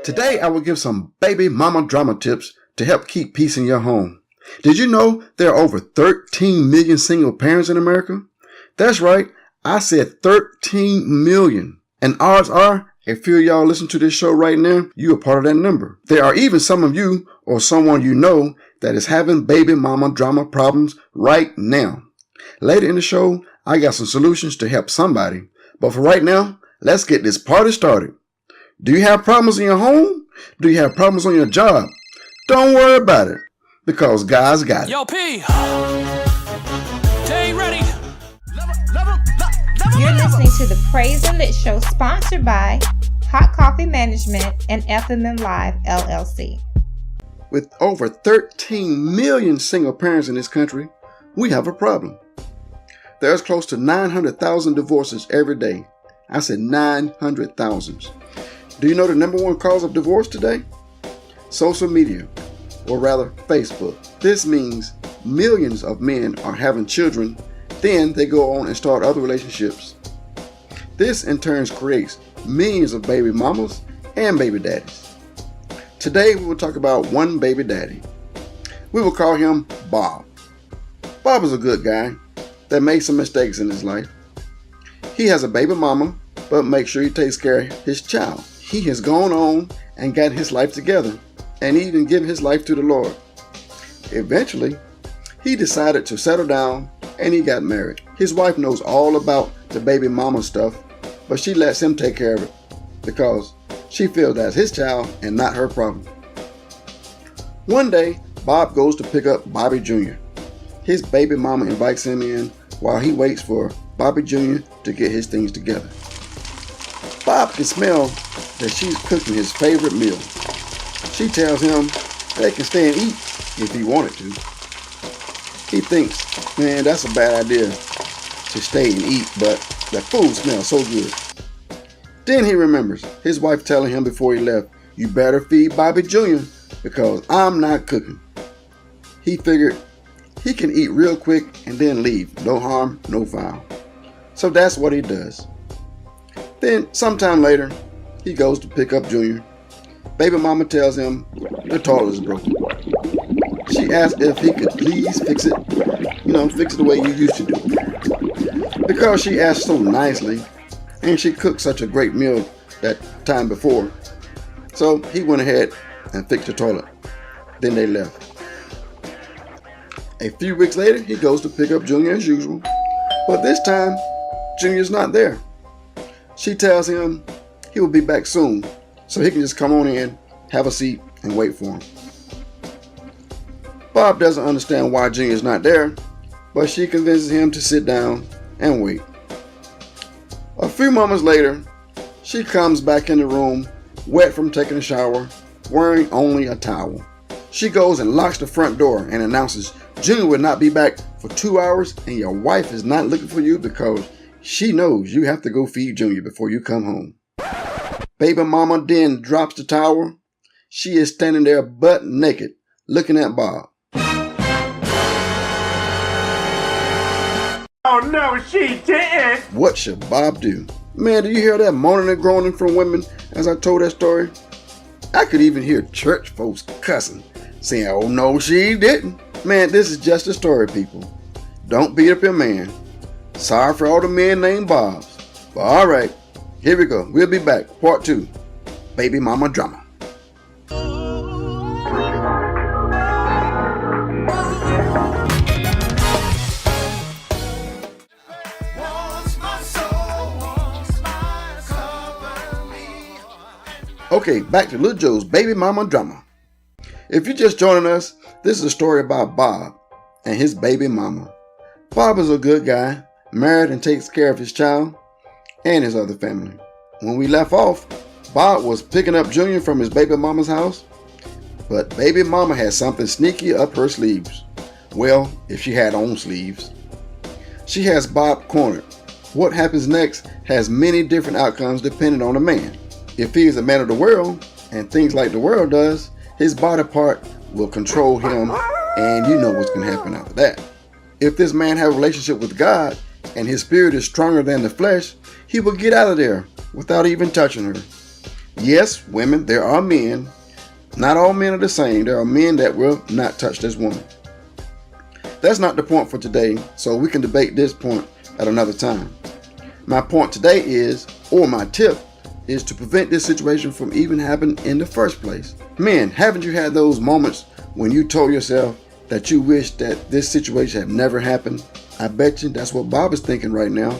Today I will give some baby mama drama tips to help keep peace in your home. Did you know there are over 13 million single parents in America? That's right, I said 13 million. And odds are, if few of y'all listen to this show right now, you are part of that number. There are even some of you or someone you know that is having baby mama drama problems right now. Later in the show, I got some solutions to help somebody. But for right now, let's get this party started. Do you have problems in your home? Do you have problems on your job? Don't worry about it, because God's got it. Yo, P. They ready. You're listening to the Praise and Lit Show, sponsored by Hot Coffee Management and FMM Live, LLC. With over 13 million single parents in this country, we have a problem. There's close to 900,000 divorces every day. I said 900,000. Do you know the number one cause of divorce today? Social media, or rather Facebook. This means millions of men are having children, then they go on and start other relationships. This in turn creates millions of baby mamas and baby daddies. Today we will talk about one baby daddy. We will call him Bob. Bob is a good guy that made some mistakes in his life. He has a baby mama, but make sure he takes care of his child. He has gone on and got his life together and even given his life to the Lord. Eventually, he decided to settle down and he got married. His wife knows all about the baby mama stuff, but she lets him take care of it because she feels that's his child and not her problem. One day, Bob goes to pick up Bobby Jr. His baby mama invites him in while he waits for Bobby Jr. to get his things together. Bob can smell that she's cooking his favorite meal. She tells him they can stay and eat if he wanted to. He thinks, man, that's a bad idea to stay and eat, but the food smells so good. Then he remembers his wife telling him before he left, you better feed Bobby Jr. because I'm not cooking. He figured he can eat real quick and then leave. No harm, no foul. So that's what he does. Then sometime later, he goes to pick up Junior. Baby mama tells him the toilet is broken. She asks if he could please fix it, fix it the way you used to do it. Because she asked so nicely, and she cooked such a great meal that time before. So he went ahead and fixed the toilet. Then they left. A few weeks later, he goes to pick up Junior as usual, but this time, Junior's not there. She tells him he will be back soon, so he can just come on in, have a seat, and wait for him. Bob doesn't understand why Junior's not there, but she convinces him to sit down and wait. A few moments later, she comes back in the room, wet from taking a shower, wearing only a towel. She goes and locks the front door and announces Junior will not be back for 2 hours and your wife is not looking for you because she knows you have to go feed Junior before you come home. Baby mama then drops the towel. She is standing there butt naked looking at Bob. Oh no, she didn't! What should Bob do? Man, do you hear that moaning and groaning from women as I told that story? I could even hear church folks cussing, saying, oh no, she didn't. Man, this is just a story, people. Don't beat up your man. Sorry for all the men named Bobs. But alright, here we go. We'll be back. Part 2. Baby mama drama. Okay, back to Lil Joe's baby mama drama. If you're just joining us, this is a story about Bob and his baby mama. Bob is a good guy, married and takes care of his child and his other family. When we left off, Bob was picking up Junior from his baby mama's house, but baby mama had something sneaky up her sleeves. Well, if she had on sleeves. She has Bob cornered. What happens next has many different outcomes depending on the man. If he is a man of the world and things like the world does, his body part will control him, and you know what's going to happen after that. If this man has a relationship with God and his spirit is stronger than the flesh, he will get out of there without even touching her. Yes, women, there are men. Not all men are the same. There are men that will not touch this woman. That's not the point for today, so we can debate this point at another time. My point today is, or my tip, is to prevent this situation from even happening in the first place. Men, haven't you had those moments when you told yourself that you wish that this situation had never happened? I bet you that's what Bob is thinking right now.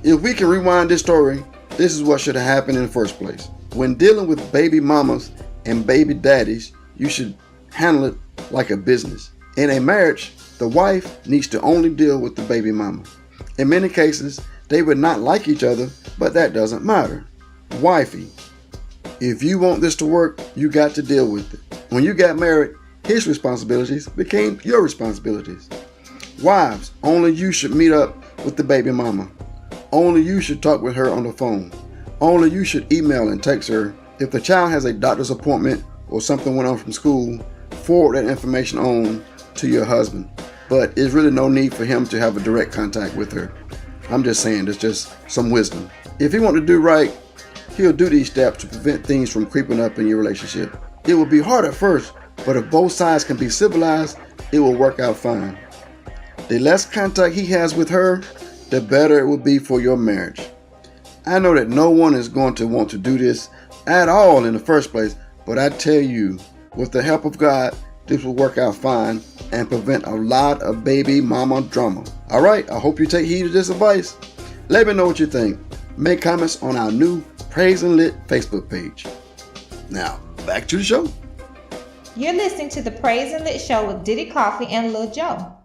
If we can rewind this story, this is what should have happened in the first place. When dealing with baby mamas and baby daddies, you should handle it like a business. In a marriage, the wife needs to only deal with the baby mama. In many cases, they would not like each other, but that doesn't matter. Wifey, if you want this to work, you got to deal with it. When you got married, his responsibilities became your responsibilities. Wives, only you should meet up with the baby mama. Only you should talk with her on the phone. Only you should email and text her. If the child has a doctor's appointment or something went on from school, forward that information on to your husband. But there's really no need for him to have a direct contact with her. I'm just saying, there's just some wisdom. If he wants to do right, he'll do these steps to prevent things from creeping up in your relationship. It will be hard at first, but if both sides can be civilized, it will work out fine. The less contact he has with her, the better it will be for your marriage. I know that no one is going to want to do this at all in the first place, but I tell you, with the help of God, this will work out fine and prevent a lot of baby mama drama. All right, I hope you take heed of this advice. Let me know what you think. Make comments on our new Praise and Lit Facebook page. Now, back to the show. You're listening to the Praise and Lit Show with Diddy Coffee and Lil Joe.